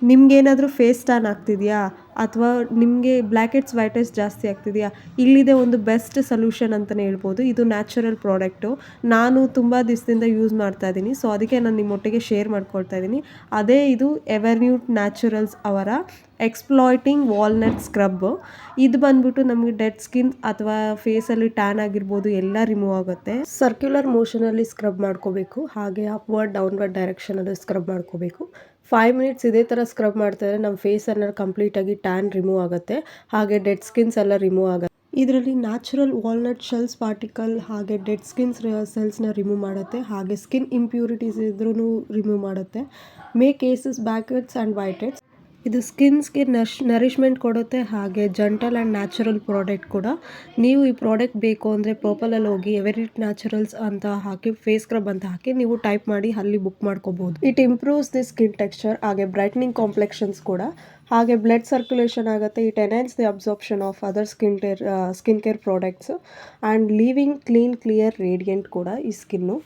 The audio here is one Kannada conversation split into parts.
ನಿಮ್ಗೇನಾದರೂ ಫೇಸ್ ಟ್ಯಾನ್ ಆಗ್ತಿದೆಯಾ ಅಥವಾ ನಿಮಗೆ ಬ್ಲ್ಯಾಕ್ ಹೆಡ್ಸ್ ವೈಟ್ ಹೆಡ್ಸ್ ಜಾಸ್ತಿ ಆಗ್ತಿದೆಯಾ, ಇಲ್ಲಿದೆ ಒಂದು ಬೆಸ್ಟ್ ಸೊಲ್ಯೂಷನ್ ಅಂತಲೇ ಹೇಳ್ಬೋದು. ಇದು ನ್ಯಾಚುರಲ್ ಪ್ರಾಡಕ್ಟು. ನಾನು ತುಂಬ ದಿವಸದಿಂದ ಯೂಸ್ ಮಾಡ್ತಾ ಇದ್ದೀನಿ. ಸೊ ಅದಕ್ಕೆ ನಾನು ನಿಮ್ಮೊಟ್ಟಿಗೆ ಶೇರ್ ಮಾಡ್ಕೊಳ್ತಾ ಇದ್ದೀನಿ. ಅದೇ ಇದು ಎವರ್ನ್ಯೂಟ್ ನ್ಯಾಚುರಲ್ಸ್ ಅವರ ಎಕ್ಸ್ಪ್ಲಾಯ್ಟಿಂಗ್ ವಾಲ್ನಟ್ ಸ್ಕ್ರಬ್ಬು. ಇದು ಬಂದ್ಬಿಟ್ಟು ನಮಗೆ ಡೆಡ್ ಸ್ಕಿನ್ ಅಥವಾ ಫೇಸಲ್ಲಿ ಟ್ಯಾನ್ ಆಗಿರ್ಬೋದು ಎಲ್ಲ ರಿಮೂವ್ ಆಗುತ್ತೆ. ಸರ್ಕ್ಯುಲರ್ ಮೋಷನಲ್ಲಿ ಸ್ಕ್ರಬ್ ಮಾಡ್ಕೋಬೇಕು, ಹಾಗೆ ಅಪ್ವರ್ಡ್ ಡೌನ್ವರ್ಡ್ ಡೈರೆಕ್ಷನಲ್ಲಿ ಸ್ಕ್ರಬ್ ಮಾಡ್ಕೋಬೇಕು. 5 ಮಿನಿಟ್ಸ್ ಇದೇ ಥರ ಸ್ಕ್ರಬ್ ಮಾಡ್ತಾಯಿದ್ರೆ ನಮ್ಮ ಫೇಸನ್ನು ಕಂಪ್ಲೀಟಾಗಿ ಟ್ಯಾನ್ ರಿಮೂವ್ ಆಗುತ್ತೆ, ಹಾಗೆ ಡೆಡ್ ಸ್ಕಿನ್ಸ್ ಎಲ್ಲ ರಿಮೂವ್ ಆಗುತ್ತೆ. ಇದರಲ್ಲಿ ನ್ಯಾಚುರಲ್ ವಾಲ್ನಟ್ ಶೆಲ್ಸ್ ಪಾರ್ಟಿಕಲ್ ಹಾಗೆ ಡೆಡ್ ಸ್ಕಿನ್ಸ್ ಸೆಲ್ಸ್ನ ರಿಮೂವ್ ಮಾಡುತ್ತೆ, ಹಾಗೆ ಸ್ಕಿನ್ ಇಂಪ್ಯೂರಿಟೀಸ್ ಇದ್ರೂ ರಿಮೂವ್ ಮಾಡುತ್ತೆ. Make cases black heads and white heads. ಇದು ಸ್ಕಿನ್ಸ್ಗೆ ನರಿಷ್ಮೆಂಟ್ ಕೊಡುತ್ತೆ, ಹಾಗೆ ಜಂಟಲ್ ಆ್ಯಂಡ್ ನ್ಯಾಚುರಲ್ ಪ್ರಾಡಕ್ಟ್ ಕೂಡ. ನೀವು ಈ ಪ್ರಾಡಕ್ಟ್ ಬೇಕು ಅಂದರೆ ಪರ್ಪಲಲ್ಲಿ ಹೋಗಿ ಎವರಿಟ್ ನ್ಯಾಚುರಲ್ಸ್ ಅಂತ ಹಾಕಿ ಫೇಸ್ ಸ್ಕ್ರಬ್ ಅಂತ ಹಾಕಿ ನೀವು ಟೈಪ್ ಮಾಡಿ ಅಲ್ಲಿ ಬುಕ್ ಮಾಡ್ಕೋಬೋದು. It improves the skin texture, ಹಾಗೆ ಬ್ರೈಟ್ನಿಂಗ್ ಕಾಂಪ್ಲೆಕ್ಷನ್ಸ್ ಕೂಡ, ಹಾಗೆ ಬ್ಲಡ್ ಸರ್ಕ್ಯುಲೇಷನ್ ಆಗುತ್ತೆ. It enhance the absorption of other skin care products and leaving clean clear radiant ಕೂಡ ಈ ಸ್ಕಿನ್ನು.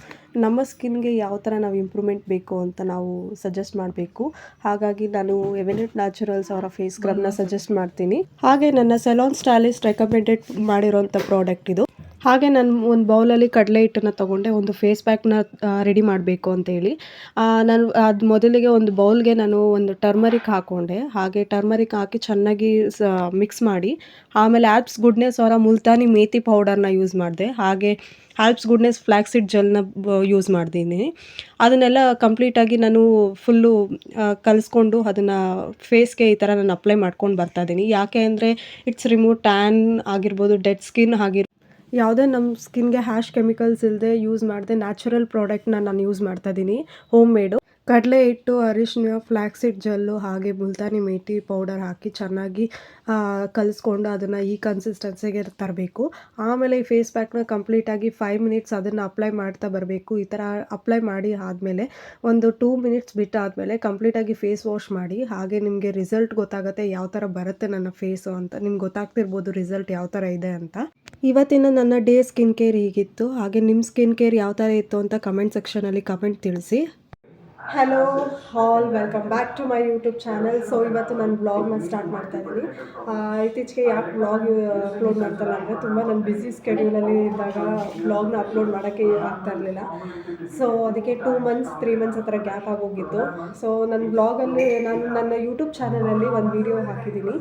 ನಮ್ಮ ಸ್ಕಿನ್ಗೆ ಯಾವ ಥರ ನಾವು ಇಂಪ್ರೂವ್ಮೆಂಟ್ ಬೇಕು ಅಂತ ನಾವು ಸಜೆಸ್ಟ್ ಮಾಡಬೇಕು. ಹಾಗಾಗಿ ನಾನು ಎವರಿಟ್ ನ್ಯಾಚುರಲ್ಸ್ ಅವರ ಫೇಸ್ ಸ್ಕ್ರಬ್ನ ಸಜೆಸ್ಟ್ ಮಾಡ್ತೀನಿ. ಹಾಗೆ ನನ್ನ ಸೆಲಾನ್ ಸ್ಟೈಲಿಸ್ಟ್ ರೆಕಮೆಂಡೆಡ್ ಮಾಡಿರೋಂಥ ಪ್ರಾಡಕ್ಟ್ ಇದು. ಹಾಗೆ ನಾನು ಒಂದು ಬೌಲಲ್ಲಿ ಕಡಲೆ ಹಿಟ್ಟನ್ನು ತೊಗೊಂಡೆ, ಒಂದು ಫೇಸ್ ಪ್ಯಾಕ್ನ ರೆಡಿ ಮಾಡಬೇಕು ಅಂತೇಳಿ. ನಾನು ಅದು ಮೊದಲಿಗೆ ಒಂದು ಬೌಲ್ಗೆ ನಾನು ಒಂದು ಟರ್ಮರಿಕ್ ಹಾಕ್ಕೊಂಡೆ, ಹಾಗೆ ಟರ್ಮರಿಕ್ ಹಾಕಿ ಚೆನ್ನಾಗಿ ಮಿಕ್ಸ್ ಮಾಡಿ ಆಮೇಲೆ ಆಲ್ಪ್ಸ್ ಗುಡ್ನೆಸ್ ಅವರ ಮುಲ್ತಾನಿ ಮೇಥಿ ಪೌಡರ್ನ ಯೂಸ್ ಮಾಡಿದೆ, ಹಾಗೆ ಆಲ್ಪ್ಸ್ ಗುಡ್ನೆಸ್ ಫ್ಲ್ಯಾಕ್ಸೀಡ್ ಜೆಲ್ನ ಯೂಸ್ ಮಾಡಿದ್ದೀನಿ. ಅದನ್ನೆಲ್ಲ ಕಂಪ್ಲೀಟಾಗಿ ನಾನು ಫುಲ್ಲು ಕಲಿಸ್ಕೊಂಡು ಅದನ್ನು ಫೇಸ್ಗೆ ಈ ಥರ ನಾನು ಅಪ್ಲೈ ಮಾಡ್ಕೊಂಡು ಬರ್ತಾಯಿದ್ದೀನಿ. ಯಾಕೆ ಅಂದರೆ ಇಟ್ಸ್ ರಿಮೂವ್ ಟ್ಯಾನ್ ಆಗಿರ್ಬೋದು, ಡೆಡ್ ಸ್ಕಿನ್ ಆಗಿರ್ಬೋದು, ಯಾವುದೇ ನಮ್ಮ ಸ್ಕಿನ್ಗೆ ಹ್ಯಾಶ್ ಕೆಮಿಕಲ್ಸ್ ಇಲ್ಲದೆ ಯೂಸ್ ಮಾಡಿದೆ ನ್ಯಾಚುರಲ್ ಪ್ರಾಡಕ್ಟ್ನ ನಾನು ಯೂಸ್ ಮಾಡ್ತಾಯಿದ್ದೀನಿ, ಹೋಮ್ ಮೇಡು. ಕಡಲೆ ಹಿಟ್ಟು, ಅರಿಶಿನ, ಫ್ಲ್ಯಾಕ್ಸೀಡ್ ಜೆಲ್ಲು ಹಾಗೆ ಮುಲ್ತಾನಿ ಮೇಥಿ ಪೌಡರ್ ಹಾಕಿ ಚೆನ್ನಾಗಿ ಕಲಿಸ್ಕೊಂಡು ಅದನ್ನು ಈ ಕನ್ಸಿಸ್ಟೆನ್ಸಿಗೆ ತರಬೇಕು. ಆಮೇಲೆ ಈ ಫೇಸ್ ಪ್ಯಾಕ್ನ ಕಂಪ್ಲೀಟಾಗಿ 5 ಮಿನಿಟ್ಸ್ ಅದನ್ನು ಅಪ್ಲೈ ಮಾಡ್ತಾ ಬರಬೇಕು. ಈ ಥರ ಅಪ್ಲೈ ಮಾಡಿ ಆದಮೇಲೆ ಒಂದು 2 ಮಿನಿಟ್ಸ್ ಬಿಟ್ಟಾದಮೇಲೆ ಕಂಪ್ಲೀಟಾಗಿ ಫೇಸ್ ವಾಶ್ ಮಾಡಿ. ಹಾಗೆ ನಿಮಗೆ ರಿಸಲ್ಟ್ ಗೊತ್ತಾಗುತ್ತೆ ಯಾವ ಥರ ಬರುತ್ತೆ ನನ್ನ ಫೇಸು ಅಂತ. ನಿಮ್ಗೆ ಗೊತ್ತಾಗ್ತಿರ್ಬೋದು ರಿಸಲ್ಟ್ ಯಾವ ಥರ ಇದೆ ಅಂತ. ಇವತ್ತಿನ ನನ್ನ ಡೇ ಸ್ಕಿನ್ ಕೇರ್ ಹೀಗಿತ್ತು. ಹಾಗೆ ನಿಮ್ಮ ಸ್ಕಿನ್ ಕೇರ್ ಯಾವ ಥರ ಇತ್ತು ಅಂತ ಕಮೆಂಟ್ ಸೆಕ್ಷನಲ್ಲಿ ಕಮೆಂಟ್ ತಿಳಿಸಿ. Hello all, welcome back to my YouTube channel. So ಇವತ್ತು ನಾನು ವ್ಲಾಗ್ನ ಸ್ಟಾರ್ಟ್ ಮಾಡ್ತಾ ಇದ್ದೀನಿ. ಇತ್ತೀಚೆಗೆ ಯಾಕೆ ವ್ಲಾಗ್ ಅಪ್ಲೋಡ್ ಮಾಡ್ತಾಯಿಲ್ಲ ಅಂದರೆ ತುಂಬ ನನ್ನ ಬ್ಯುಸಿ ಸ್ಕೆಡ್ಯೂಲಲ್ಲಿ ಇದ್ದಾಗ ವ್ಲಾಗ್ನ ಅಪ್ಲೋಡ್ ಮಾಡೋಕ್ಕೆ ಆಗ್ತಾ ಇರಲಿಲ್ಲ. ಸೊ ಅದಕ್ಕೆ 2 ಮಂತ್ಸ್ 3 ಮಂತ್ಸ್ ಆ ಥರ ಗ್ಯಾಪ್ ಆಗೋಗಿತ್ತು. ಸೊ ನನ್ನ ವ್ಲಾಗಲ್ಲಿ ನಾನು ನನ್ನ ಯೂಟ್ಯೂಬ್ ಚಾನಲಲ್ಲಿ ಒಂದು ವೀಡಿಯೋ ಹಾಕಿದ್ದೀನಿ,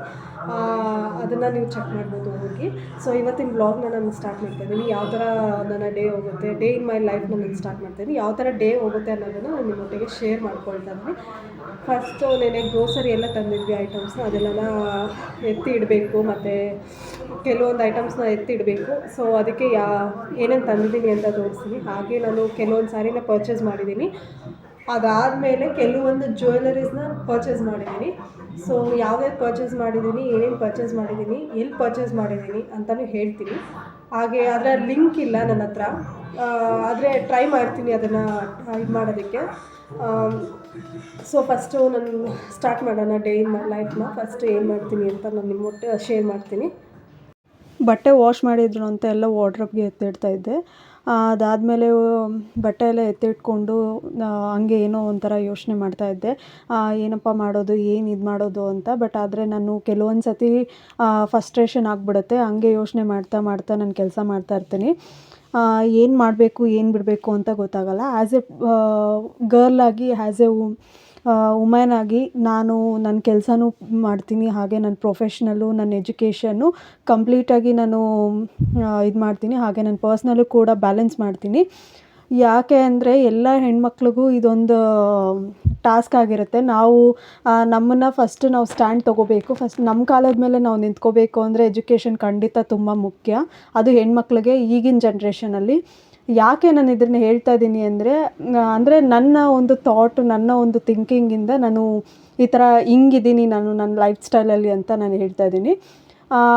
ಅದನ್ನು ನೀವು ಚೆಕ್ ಮಾಡ್ಬೋದು ಹೋಗಿ. ಸೊ ಇವತ್ತಿನ ವ್ಲಾಗ್ನ ನಾನು ಸ್ಟಾರ್ಟ್ ಮಾಡ್ತಾಯಿದ್ದೀನಿ. ಯಾವ ಥರ ನನ್ನ ಡೇ ಹೋಗುತ್ತೆ, ಡೇ ಇನ್ ಮೈ ಲೈಫ್ನ ನಾನು ಸ್ಟಾರ್ಟ್ ಮಾಡ್ತಾಯಿದ್ದೀನಿ. ಯಾವ ಥರ ಡೇ ಹೋಗುತ್ತೆ ಅನ್ನೋದನ್ನು ನಾನು ನಿಮ್ಮೊಟ್ಟಿಗೆ ಶೇರ್ ಮಾಡ್ಕೊಳ್ತಾ ಇದ್ದೀನಿ. ಫಸ್ಟು ನೆನೆ ಗ್ರೋಸರಿ ಎಲ್ಲ ತಂದಿದ್ವಿ ಐಟಮ್ಸ್ನ, ಅದೆಲ್ಲ ಎತ್ತಿ ಇಡಬೇಕು, ಮತ್ತು ಕೆಲವೊಂದು ಐಟಮ್ಸ್ನ ಎತ್ತಿ ಇಡಬೇಕು. ಸೊ ಅದಕ್ಕೆ ಏನೇನು ತಂದಿದ್ದೀನಿ ಅಂತ ತೋರಿಸ್ತೀನಿ. ಹಾಗೆ ನಾನು ಕೆಲವೊಂದು ಸಾರಿನ ಪರ್ಚೇಸ್ ಮಾಡಿದ್ದೀನಿ, ಅದಾದಮೇಲೆ ಕೆಲವೊಂದು ಜ್ಯುವೆಲರೀಸ್ನ ಪರ್ಚೇಸ್ ಮಾಡಿದ್ದೀನಿ. ಸೊ ಯಾವ್ಯಾವ್ದು ಪರ್ಚೇಸ್ ಮಾಡಿದ್ದೀನಿ, ಏನೇನು ಪರ್ಚೇಸ್ ಮಾಡಿದ್ದೀನಿ, ಎಲ್ಲಿ ಪರ್ಚೇಸ್ ಮಾಡಿದ್ದೀನಿ ಅಂತಲೂ ಹೇಳ್ತೀನಿ. ಹಾಗೆ ಅದರ ಲಿಂಕ್ ಇಲ್ಲ ನನ್ನ ಹತ್ರ, ಆದರೆ ಟ್ರೈ ಮಾಡ್ತೀನಿ ಅದನ್ನು ಇದು ಮಾಡೋದಕ್ಕೆ. ಸೊ ಫಸ್ಟು ನಾನು ಸ್ಟಾರ್ಟ್ ಮಾಡೋಣ ಡೇ ಇನ್ ಮೈ ಲೈಫ್ನ. ಫಸ್ಟ್ ಏನು ಮಾಡ್ತೀನಿ ಅಂತ ನಾನು ನಿಮ್ಮ ಶೇರ್ ಮಾಡ್ತೀನಿ. ಬಟ್ಟೆ ವಾಶ್ ಮಾಡಿದ್ರು ಅಂತ ಎಲ್ಲ ವಾರ್ಡ್ರೋಬ್ಗೆ ಎತ್ತಿಡ್ತಾಯಿದ್ದೆ. ಅದಾದಮೇಲೆ ಬಟ್ಟೆ ಎಲ್ಲ ಎತ್ತಿಟ್ಕೊಂಡು ಹಂಗೆ ಏನೋ ಒಂಥರ ಯೋಚನೆ ಮಾಡ್ತಾಯಿದ್ದೆ, ಏನಪ್ಪ ಮಾಡೋದು, ಏನು ಇದು ಮಾಡೋದು ಅಂತ. ಬಟ್ ಆದರೆ ನಾನು ಕೆಲವೊಂದು ಸತಿ ಫಸ್ಟ್ರೇಷನ್ ಆಗಿಬಿಡುತ್ತೆ. ಹಂಗೆ ಯೋಚನೆ ಮಾಡ್ತಾ ಮಾಡ್ತಾ ನಾನು ಕೆಲಸ ಮಾಡ್ತಾಯಿರ್ತೀನಿ. ಏನು ಮಾಡಬೇಕು ಏನು ಬಿಡಬೇಕು ಅಂತ ಗೊತ್ತಾಗಲ್ಲ. ಆ್ಯಸ್ ಎ ಗರ್ಲಾಗಿ, ಆ್ಯಸ್ ಎ ವುಮೆನ್ ಆಗಿ ನಾನು ನನ್ನ ಕೆಲಸನೂ ಮಾಡ್ತೀನಿ, ಹಾಗೆ ನನ್ನ ಪ್ರೊಫೆಷ್ನಲ್ಲು, ನನ್ನ ಎಜುಕೇಷನ್ನು ಕಂಪ್ಲೀಟಾಗಿ ನಾನು ಇದು ಮಾಡ್ತೀನಿ. ಹಾಗೆ ನನ್ನ ಪರ್ಸ್ನಲ್ಲೂ ಕೂಡ ಬ್ಯಾಲೆನ್ಸ್ ಮಾಡ್ತೀನಿ. ಯಾಕೆ ಅಂದರೆ ಎಲ್ಲ ಹೆಣ್ಮಕ್ಳಿಗೂ ಇದೊಂದು ಟಾಸ್ಕ್ ಆಗಿರುತ್ತೆ. ನಾವು ನಮ್ಮನ್ನು ಫಸ್ಟ್ ನಾವು ಸ್ಟ್ಯಾಂಡ್ ತೊಗೋಬೇಕು. ಫಸ್ಟ್ ನಮ್ಮ ಕಾಲದ ಮೇಲೆ ನಾವು ನಿಂತ್ಕೋಬೇಕು ಅಂದರೆ ಎಜುಕೇಷನ್ ಖಂಡಿತ ತುಂಬ ಮುಖ್ಯ, ಅದು ಹೆಣ್ಮಕ್ಳಿಗೆ ಈಗಿನ ಜನ್ರೇಷನಲ್ಲಿ. ಯಾಕೆ ನಾನು ಇದನ್ನು ಹೇಳ್ತಾ ಇದ್ದೀನಿ ಅಂದರೆ ನನ್ನ ಒಂದು ಥಾಟ್, ನನ್ನ ಒಂದು ಥಿಂಕಿಂಗಿಂದ ನಾನು ಈ ಥರ ಹಿಂಗಿದ್ದೀನಿ ನಾನು ನನ್ನ ಲೈಫ್ ಸ್ಟೈಲಲ್ಲಿ ಅಂತ ನಾನು ಹೇಳ್ತಾ ಇದ್ದೀನಿ.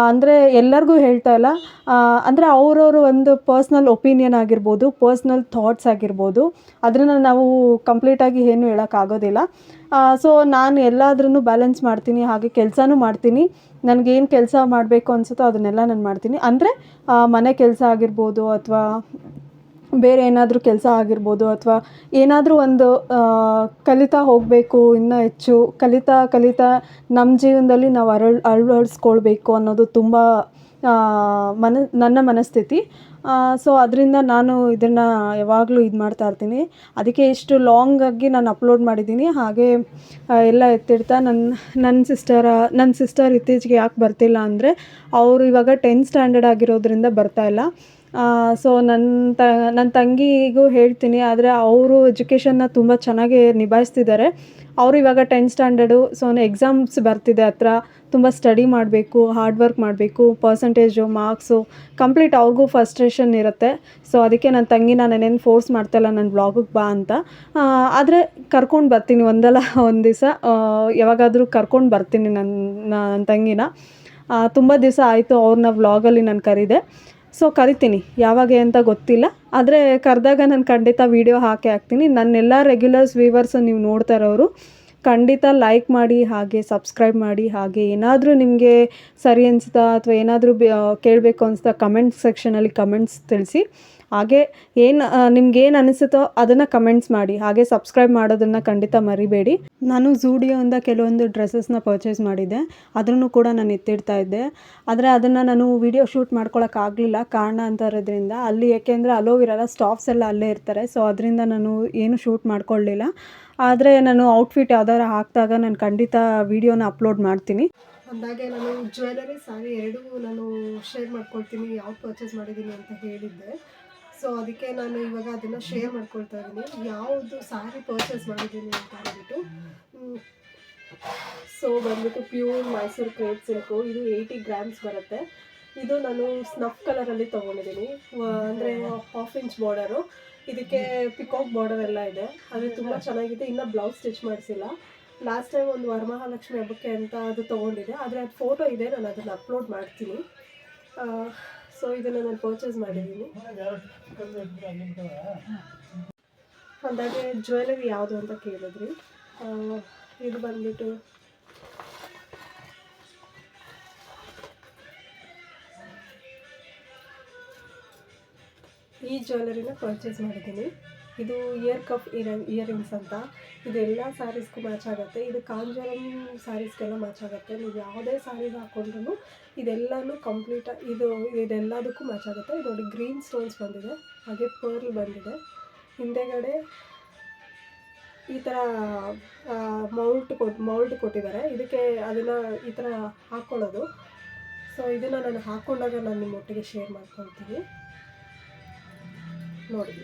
ಅಂದರೆ ಎಲ್ಲರಿಗೂ ಹೇಳ್ತಾ ಇಲ್ಲ, ಅಂದರೆ ಅವರವರು ಒಂದು ಪರ್ಸ್ನಲ್ ಒಪಿನಿಯನ್ ಆಗಿರ್ಬೋದು, ಪರ್ಸ್ನಲ್ ಥಾಟ್ಸ್ ಆಗಿರ್ಬೋದು, ಅದನ್ನು ನಾವು ಕಂಪ್ಲೀಟಾಗಿ ಏನು ಹೇಳೋಕ್ಕಾಗೋದಿಲ್ಲ. ಸೊ ನಾನು ಎಲ್ಲಾದ್ರೂ ಬ್ಯಾಲೆನ್ಸ್ ಮಾಡ್ತೀನಿ, ಹಾಗೆ ಕೆಲಸನೂ ಮಾಡ್ತೀನಿ. ನನಗೇನು ಕೆಲಸ ಮಾಡಬೇಕು ಅನಿಸುತ್ತೋ ಅದನ್ನೆಲ್ಲ ನಾನು ಮಾಡ್ತೀನಿ. ಅಂದರೆ ಮನೆ ಕೆಲಸ ಆಗಿರ್ಬೋದು, ಅಥವಾ ಬೇರೆ ಏನಾದರೂ ಕೆಲಸ ಆಗಿರ್ಬೋದು, ಅಥವಾ ಏನಾದರೂ ಒಂದು ಕಲಿತಾ ಹೋಗಬೇಕು, ಇನ್ನೂ ಹೆಚ್ಚು ಕಲಿತಾ ನಮ್ಮ ಜೀವನದಲ್ಲಿ ನಾವು ಅಳವಡಿಸ್ಕೊಳ್ಬೇಕು ಅನ್ನೋದು ತುಂಬ ನನ್ನ ಮನಸ್ಥಿತಿ. ಸೊ ಅದರಿಂದ ನಾನು ಇದನ್ನು ಯಾವಾಗಲೂ ಇದು ಮಾಡ್ತಾ ಇರ್ತೀನಿ. ಅದಕ್ಕೆ ಇಷ್ಟು ಲಾಂಗಾಗಿ ನಾನು ಅಪ್ಲೋಡ್ ಮಾಡಿದ್ದೀನಿ. ಹಾಗೆ ಎಲ್ಲ ಎತ್ತಿಡ್ತಾ ನನ್ನ ಸಿಸ್ಟರ್ ಇತ್ತೀಚೆಗೆ ಯಾಕೆ ಬರ್ತಿಲ್ಲ ಅಂದರೆ, ಅವರು ಇವಾಗ 10th ಸ್ಟ್ಯಾಂಡರ್ಡ್ ಆಗಿರೋದ್ರಿಂದ ಬರ್ತಾಯಿಲ್ಲ. ಸೊ ನನ್ನ ತಂಗಿಗೂ ಹೇಳ್ತೀನಿ, ಆದರೆ ಅವರು ಎಜುಕೇಷನ್ನ ತುಂಬ ಚೆನ್ನಾಗಿ ನಿಭಾಯಿಸ್ತಿದ್ದಾರೆ. ಅವರು ಇವಾಗ 10th ಸ್ಟ್ಯಾಂಡರ್ಡು. ಸೊ ಎಕ್ಸಾಮ್ಸ್ ಬರ್ತಿದೆ ಹತ್ರ, ತುಂಬ ಸ್ಟಡಿ ಮಾಡಬೇಕು, ಹಾರ್ಡ್ ವರ್ಕ್ ಮಾಡಬೇಕು, ಪರ್ಸಂಟೇಜು, ಮಾರ್ಕ್ಸು ಕಂಪ್ಲೀಟ್ ಅವ್ರಿಗೂ ಫ್ರಸ್ಟ್ರೇಷನ್ ಇರುತ್ತೆ. ಸೊ ಅದಕ್ಕೆ ನನ್ನ ತಂಗಿನ ನಾನೇನು ಫೋರ್ಸ್ ಮಾಡ್ತಾಯಿಲ್ಲ ನನ್ನ ವ್ಲಾಗಿಗೆ ಬಾ ಅಂತ. ಆದರೆ ಕರ್ಕೊಂಡು ಬರ್ತೀನಿ, ಒಂದಲ್ಲ ಒಂದು ದಿವಸ ಯಾವಾಗಾದರೂ ಕರ್ಕೊಂಡು ಬರ್ತೀನಿ ನನ್ನ ತಂಗಿನ. ತುಂಬ ದಿವಸ ಆಯಿತು ಅವ್ರನ್ನ ವ್ಲಾಗಲ್ಲಿ ನಾನು ಕರೀದೆ. ಸೊ ಕರಿತೀನಿ, ಯಾವಾಗ ಅಂತ ಗೊತ್ತಿಲ್ಲ, ಆದರೆ ಕರೆದಾಗ ನಾನು ಖಂಡಿತ ವೀಡಿಯೋ ಹಾಕ್ತೀನಿ. ನನ್ನೆಲ್ಲ ರೆಗ್ಯುಲರ್ಸ್ ವ್ಯೂವರ್ಸು ನೀವು ನೋಡ್ತಾ ಇರೋರು ಖಂಡಿತ ಲೈಕ್ ಮಾಡಿ, ಹಾಗೆ ಸಬ್ಸ್ಕ್ರೈಬ್ ಮಾಡಿ. ಹಾಗೆ ಏನಾದರೂ ನಿಮಗೆ ಸರಿ ಅನಿಸ್ತಾ ಅಥವಾ ಏನಾದರೂ ಕೇಳಬೇಕು ಅನಿಸ್ತಾ ಕಮೆಂಟ್ ಸೆಕ್ಷನಲ್ಲಿ ಕಮೆಂಟ್ಸ್ ತಿಳಿಸಿ. ಹಾಗೆ ನಿಮ್ಗೇನು ಅನಿಸುತ್ತೋ ಅದನ್ನು ಕಮೆಂಟ್ಸ್ ಮಾಡಿ. ಹಾಗೆ ಸಬ್ಸ್ಕ್ರೈಬ್ ಮಾಡೋದನ್ನು ಖಂಡಿತ ಮರಿಬೇಡಿ. ನಾನು ಝೂಡಿಯೋಯಿಂದ ಕೆಲವೊಂದು ಡ್ರೆಸ್ಸಸ್ನ ಪರ್ಚೇಸ್ ಮಾಡಿದ್ದೆ, ಅದನ್ನು ಕೂಡ ನಾನು ಎತ್ತಿಡ್ತಾ ಇದ್ದೆ. ಆದರೆ ಅದನ್ನು ನಾನು ವೀಡಿಯೋ ಶೂಟ್ ಮಾಡ್ಕೊಳಕ್ಕಾಗಲಿಲ್ಲ, ಕಾರಣ ಅಂತ ಇರೋದ್ರಿಂದ. ಅಲ್ಲಿ ಏಕೆಂದರೆ ಅಲೋವ್ ಇರಲ್ಲ, ಸ್ಟಾಫ್ಸ್ ಎಲ್ಲ ಅಲ್ಲೇ ಇರ್ತಾರೆ. ಸೊ ಅದರಿಂದ ನಾನು ಏನು ಶೂಟ್ ಮಾಡ್ಕೊಳ್ಳಲಿಲ್ಲ. ಆದರೆ ನಾನು ಔಟ್ಫಿಟ್ ಯಾವ್ದಾರು ಹಾಕಿದಾಗ ನಾನು ಖಂಡಿತ ವೀಡಿಯೋನ ಅಪ್ಲೋಡ್ ಮಾಡ್ತೀನಿ. ಅಂದಾಗೆ ನಾನು ಜ್ಯುವೆಲರಿ, ಸ್ಯಾರಿ ಎರಡೂ ನಾನು ಶೇರ್ ಮಾಡ್ಕೊಳ್ತೀನಿ, ಯಾವ್ದು ಪರ್ಚೇಸ್ ಮಾಡಿದ್ದೀನಿ ಅಂತ ಹೇಳಿದ್ದೆ. ಸೊ ಅದಕ್ಕೆ ನಾನು ಇವಾಗ ಅದನ್ನು ಶೇರ್ ಮಾಡ್ಕೊಳ್ತಾ ಇದ್ದೀನಿ, ಯಾವುದು ಸ್ಯಾರಿ ಪರ್ಚೇಸ್ ಮಾಡಿದ್ದೀನಿ ಅಂತ ಹೇಳ್ಬಿಟ್ಟು. ಸೊ ಬಂದ್ಬಿಟ್ಟು ಪ್ಯೂರ್ ಮೈಸೂರು ಕ್ರೇಪ್ ಸಿಲ್ಕು, ಇದು 80 ಗ್ರಾಮ್ಸ್ ಬರುತ್ತೆ. ಇದು ನಾನು ಸ್ನಫ್ ಕಲರಲ್ಲಿ ತೊಗೊಂಡಿದ್ದೀನಿ, ಅಂದರೆ 1/2 ಇಂಚ್ ಬಾರ್ಡರು. ಇದಕ್ಕೆ ಪಿಕಾಕ್ ಬಾರ್ಡರ್ ಎಲ್ಲ ಇದೆ, ಅದು ತುಂಬ ಚೆನ್ನಾಗಿದೆ. ಇನ್ನೂ ಬ್ಲೌಸ್ ಸ್ಟಿಚ್ ಮಾಡಿಸಿಲ್ಲ. ಲಾಸ್ಟ್ ಟೈಮ್ ಒಂದು ವರಮಹಾಲಕ್ಷ್ಮಿ ಹಬ್ಬಕ್ಕೆ ಅಂತ ಅದು ತೊಗೊಂಡಿದ್ದೆ, ಆದರೆ ಅದು ಫೋಟೋ ಇದೆ, ನಾನು ಅದನ್ನು ಅಪ್ಲೋಡ್ ಮಾಡ್ತೀನಿ. ಸೊ ಇದನ್ನು ನಾನು ಪರ್ಚೇಸ್ ಮಾಡಿದ್ದೀನಿ. ಅಂದಾಗೆ ಜ್ಯುವೆಲರಿ ಯಾವುದು ಅಂತ ಕೇಳಿದ್ರಿ. ಇದು ಬಂದ್ಬಿಟ್ಟು ಈ ಜ್ಯುವೆಲರಿನ ಪರ್ಚೇಸ್ ಮಾಡಿದ್ದೀನಿ. ಇದು ಇಯರ್ ಕಪ್ ಇಯರಿಂಗ್ಸ್ ಅಂತ. ಇದೆಲ್ಲ ಸ್ಯಾರೀಸ್ಗೂ ಮ್ಯಾಚ್ ಆಗುತ್ತೆ. ಇದು ಕಾಂಜೀವರಂ ಸ್ಯಾರೀಸ್ಗೆಲ್ಲ ಮ್ಯಾಚ್ ಆಗುತ್ತೆ. ನೀವು ಯಾವುದೇ ಸ್ಯಾರಿಗೆ ಹಾಕ್ಕೊಂಡ್ರೂ ಇದೆಲ್ಲನೂ ಇದೆಲ್ಲದಕ್ಕೂ ಮ್ಯಾಚ್ ಆಗುತ್ತೆ. ಇದು ನೋಡಿ, ಗ್ರೀನ್ ಸ್ಟೋನ್ಸ್ ಬಂದಿದೆ, ಹಾಗೆ ಪರ್ಲ್ ಬಂದಿದೆ. ಹಿಂದೆಗಡೆ ಈ ಥರ ಮೌಲ್ಟ್ ಕೊಟ್ಟಿದ್ದಾರೆ. ಇದಕ್ಕೆ ಅದನ್ನು ಈ ಥರ ಹಾಕ್ಕೊಳ್ಳೋದು. ಸೊ ಇದನ್ನು ನಾನು ಹಾಕ್ಕೊಂಡಾಗ ನಾನು ನಿಮ್ಮೊಟ್ಟಿಗೆ ಶೇರ್ ಮಾಡ್ಕೊಳ್ತೀನಿ. ನೋಡಿ,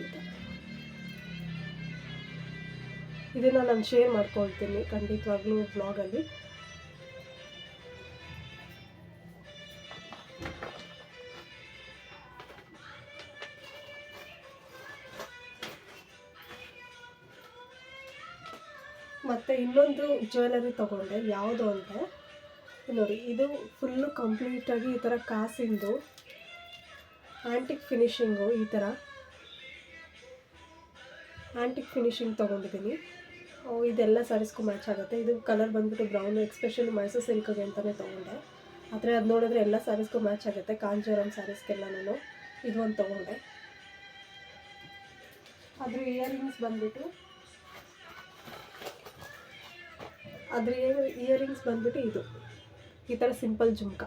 ಇದನ್ನು ನಾನು ಶೇರ್ ಮಾಡ್ಕೊಳ್ತೀನಿ ಖಂಡಿತವಾಗ್ಲೂ ವ್ಲಾಗಲ್ಲಿ. ಮತ್ತು ಇನ್ನೊಂದು ಜ್ಯುವೆಲರಿ ತೊಗೊಂಡೆ, ಯಾವುದು ಅಂದರೆ ನೋಡಿ, ಇದು ಫುಲ್ಲು ಕಂಪ್ಲೀಟಾಗಿ ಈ ಥರ ಕಾಸಿಂದು ಆ್ಯಂಟಿಕ್ ಫಿನಿಷಿಂಗು, ಈ ಥರ ಆ್ಯಂಟಿಕ್ ಫಿನಿಷಿಂಗ್ ತೊಗೊಂಡಿದ್ದೀನಿ. ಇದೆಲ್ಲ ಸ್ಯಾರೀಸ್ಗೂ ಮ್ಯಾಚ್ ಆಗುತ್ತೆ. ಇದು ಕಲರ್ ಬಂದ್ಬಿಟ್ಟು ಬ್ರೌನು, ಎಕ್ಸ್ಪೆಷಲಿ ಮೈಸೂರು ಸಿಲ್ಕ್ಗೆ ಅಂತಲೇ ತೊಗೊಂಡೆ. ಆದರೆ ಅದು ನೋಡಿದ್ರೆ ಎಲ್ಲ ಸ್ಯಾರೀಸ್ಗೂ ಮ್ಯಾಚ್ ಆಗುತ್ತೆ. ಕಾಂಜೀವರಂ ಸ್ಯಾರೀಸ್ಗೆಲ್ಲ ನಾನು ಇದು ಒಂದು ತೊಗೊಂಡೆ. ಅದ್ರ ಇಯರಿಂಗ್ಸ್ ಬಂದ್ಬಿಟ್ಟು ಇದು ಈ ಥರ ಸಿಂಪಲ್ ಜುಮ್ಕ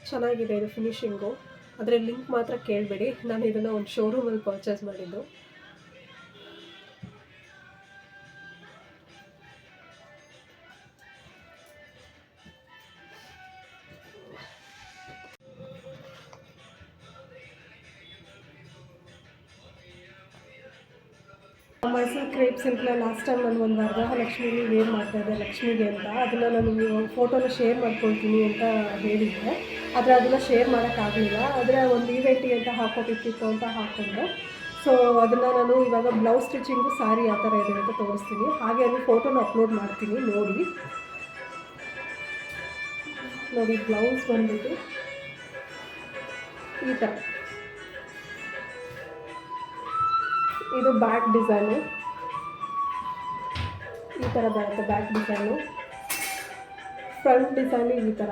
ಚೆನ್ನಾಗಿದೆ. ಇದು ಫಿನಿಷಿಂಗು, ಆದರೆ ಲಿಂಕ್ ಮಾತ್ರ ಕೇಳಬೇಡಿ, ನಾನು ಇದನ್ನು ಒಂದು ಶೋರೂಮಲ್ಲಿ ಪರ್ಚೇಸ್ ಮಾಡಿದ್ದು. ಮೈಸೂರು ಕ್ರೇಪ್ ಸಿಲ್ಕ್ನ ಲಾಸ್ಟ್ ಟೈಮ್ ನಾನು ಒಂದು ವರಮಹಾಲಕ್ಷ್ಮಿಗೆ ವೇರ್ ಮಾಡ್ತಾಯಿದ್ದೆ, ಲಕ್ಷ್ಮಿಗೆ ಅಂತ. ಅದನ್ನು ನಾನು ಫೋಟೋನ ಶೇರ್ ಮಾಡ್ಕೊಳ್ತೀನಿ ಅಂತ ಹೇಳಿದ್ದೆ, ಆದರೆ ಅದನ್ನು ಶೇರ್ ಮಾಡೋಕ್ಕಾಗಲಿಲ್ಲ. ಆದರೆ ಒಂದು ಈವೆಂಟಿಗೆ ಅಂತ ಹಾಕೋಬೇಕಿತ್ತು ಅಂತ ಹಾಕ್ಕೊಂಡೆ. ಸೊ ಅದನ್ನು ನಾನು ಇವಾಗ ಬ್ಲೌಸ್ ಸ್ಟಿಚಿಂಗು ಸ್ಯಾರಿ ಯಾವ ಥರ ಇದೆ ಅಂತ ತೋರಿಸ್ತೀನಿ. ಹಾಗೆ ಅಲ್ಲಿ ಫೋಟೋನ ಅಪ್ಲೋಡ್ ಮಾಡ್ತೀನಿ, ನೋಡಿ. ಬ್ಲೌಸ್ ಬಂದ್ಬಿಟ್ಟು ಈ ಥರ, ಇದು ಬ್ಯಾಕ್ ಡಿಸೈನು, ಈ ಥರ ಬರುತ್ತೆ ಬ್ಯಾಕ್ ಡಿಸೈನು. ಫ್ರಂಟ್ ಡಿಸೈನು ಈ ಥರ.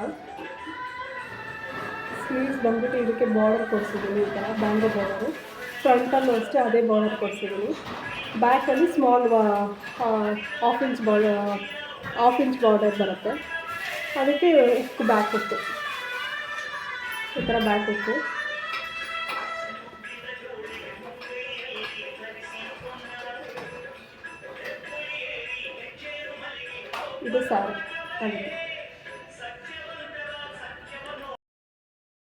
ಸ್ಲೀವ್ಸ್ ಬಂದ್ಬಿಟ್ಟು ಇದಕ್ಕೆ ಬಾರ್ಡರ್ ಕೊಡಿಸಿದ್ದೀನಿ, ಈ ಥರ ಬ್ಯಾಂಗೋ ಬಾರ್ಡರು. ಫ್ರಂಟಲ್ಲೂ ಅಷ್ಟೇ ಅದೇ ಬಾರ್ಡರ್ ಕೊಡ್ಸಿದ್ದೀನಿ. ಬ್ಯಾಕಲ್ಲಿ ಸ್ಮಾಲ್ ಹಾಫ್ ಇಂಚ್ ಬಾರ್ಡರ್ ಬರುತ್ತೆ. ಅದಕ್ಕೆ ಉಕ್ಕು ಬ್ಯಾಕ್ ಉಕ್ಕು, ಈ ಥರ ಬ್ಯಾಕ್ ಉಕ್ಕು. ಇದು ಸ್ಯಾರಿ ಅದಕ್ಕೆ.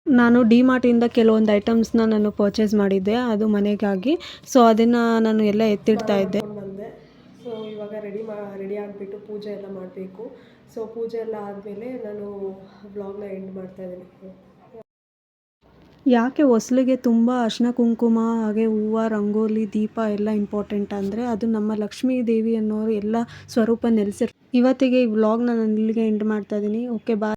ನಾನು ಡಿಮಾರ್ಟಿಂದ ಕೆಲವೊಂದು ಐಟಮ್ಸ್ನ ನಾನು ಪರ್ಚೇಸ್ ಮಾಡಿದ್ದೆ, ಅದು ಮನೆಗಾಗಿ. ಸೊ ಅದನ್ನು ನಾನು ಎಲ್ಲ ಎತ್ತಿಡ್ತಾ ಇದ್ದೆ. ಬಂದೆ. ಸೊ ಇವಾಗ ರೆಡಿ ಆಗಿಬಿಟ್ಟು ಪೂಜೆ ಎಲ್ಲ ಮಾಡಬೇಕು. ಸೊ ಪೂಜೆ ಎಲ್ಲ ಆದಮೇಲೆ ನಾನು ವ್ಲಾಗ್ನ ಎಂಡ್ ಮಾಡ್ತಾಯಿದ್ದೀನಿ. ಯಾಕೆ ಹೊಸ್ಲಿಗೆ ತುಂಬ ಅರಿಶಿನ ಕುಂಕುಮ ಹಾಗೆ ಹೂವು, ರಂಗೋಲಿ, ದೀಪ ಎಲ್ಲ ಇಂಪಾರ್ಟೆಂಟ್ ಅಂದರೆ ಅದು ನಮ್ಮ ಲಕ್ಷ್ಮೀ ದೇವಿ ಅನ್ನೋರು ಎಲ್ಲ ಸ್ವರೂಪ ನೆಲೆಸಿರ್. ಇವತ್ತಿಗೆ ಈ ವ್ಲಾಗ್ನ ನಾನು ಇಲ್ಲಿಗೆ ಎಂಡ್ ಮಾಡ್ತಾಯಿದ್ದೀನಿ. ಓಕೆ, ಬಾಯ್.